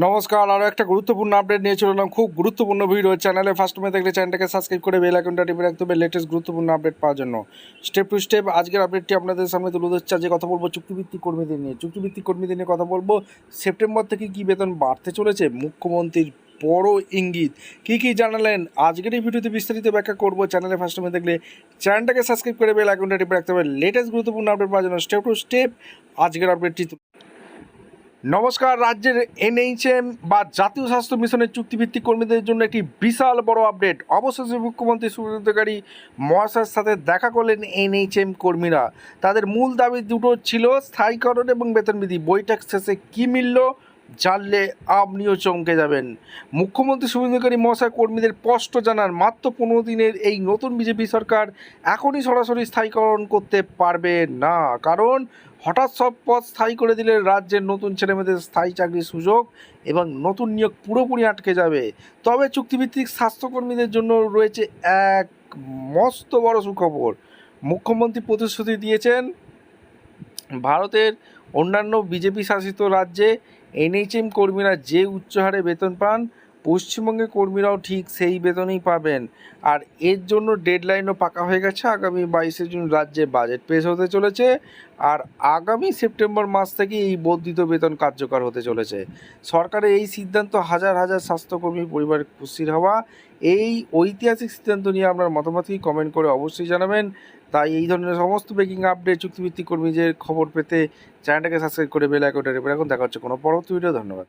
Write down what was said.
নমস্কার, আরও একটা গুরুত্বপূর্ণ আপডেট নিয়ে চলে এলাম। খুব গুরুত্বপূর্ণ ভিডিও। চ্যানেলে ফার্স্ট টাইমে দেখলে চ্যানেলটাকে সাবস্ক্রাইব করে বেল আইকনটা টিপে রাখতে হবে লেটেস্ট গুরুত্বপূর্ণ আপডেট পাওয়ার জন্য। স্টেপ টু স্টেপ আজকের আপডেটটি আপনাদের সামনে তুলে ধরছি। আজকে কথা বলবো চুক্তিভিত্তিক কর্মীদের নিয়ে। চুক্তিভিত্তিক কর্মীদের নিয়ে কথা বলবো। সেপ্টেম্বর থেকে কী বেতন বাড়তে চলেছে, মুখ্যমন্ত্রীর বড় ইঙ্গিত কী জানালেন আজকের এই ভিডিওতে বিস্তারিত ব্যাখ্যা করবো। চ্যানেলে ফার্স্ট টাইমে দেখলে চ্যানেলটাকে সাবস্ক্রাইব করে বেল আইকনটা টিপে রাখতে হবে লেটেস্ট গুরুত্বপূর্ণ আপডেট পাওয়ার জন্য। স্টেপ টু স্টেপ আজকের আপডেটটি। নমস্কার, রাজ্যের এনএইচএম বা জাতীয় স্বাস্থ্য মিশনের চুক্তিভিত্তিক কর্মীদের জন্য একটি বিশাল বড় আপডেট। অবশেষে মুখ্যমন্ত্রী শুভেন্দু অধিকারী মহাশয়ের সাথে দেখা করলেন এনএইচএম কর্মীরা। তাদের মূল দাবি দুটো ছিল, স্থায়ীকরণ এবং বেতন বৃদ্ধি। বৈঠক শেষে কী মিলল জানলে আপনিও চমকে যাবেন। মুখ্যমন্ত্রী শুভেন্দু অধিকারী মহাশয় কর্মীদের স্পষ্ট জানান, মাত্র 15 দিনের এই নতুন বিজেপি সরকার এখনই সরাসরি স্থায়ীকরণ করতে পারবে না, কারণ হঠাৎ সব পদ স্থায়ী করে দিলে রাজ্যের নতুন ছেলেমেয়েদের স্থায়ী চাকরির সুযোগ এবং নতুন নিয়োগ পুরোপুরি আটকে যাবে। তবে চুক্তিভিত্তিক স্বাস্থ্যকর্মীদের জন্য রয়েছে এক মস্ত বড় সুখবর। মুখ্যমন্ত্রী প্রতিশ্রুতি দিয়েছেন, ভারতের অন্যান্য বিজেপি শাসিত রাজ্যে এনএইচএম কর্মীরা যে উচ্চ হারে বেতন পান, পশ্চিমবঙ্গের কর্মীরাও ঠিক সেই বেতনই পাবেন। আর এর জন্য ডেডলাইনও পাকা হয়ে গেছে। আগামী 22শে জুন রাজ্যে বাজেট পেশ হতে চলেছে, আর আগামী সেপ্টেম্বর মাস থেকে এই বর্ধিত বেতন কার্যকর হতে চলেছে। সরকারের এই সিদ্ধান্ত হাজার হাজার স্বাস্থ্যকর্মী পরিবারের খুশির হওয়া। এই ঐতিহাসিক সিদ্ধান্ত নিয়ে আপনার মতামত কি কমেন্ট করে অবশ্যই জানাবেন। তাই এই ধরনের সমস্ত ব্রেকিং আপডেট, চুক্তিভিত্তিক কর্মীদের খবর পেতে চ্যানেলটাকে সাবস্ক্রাইব করে বেল আইকনটা টিপে রাখুন। দেখা হচ্ছে কোনো পরবর্তী ভিডিও। ধন্যবাদ।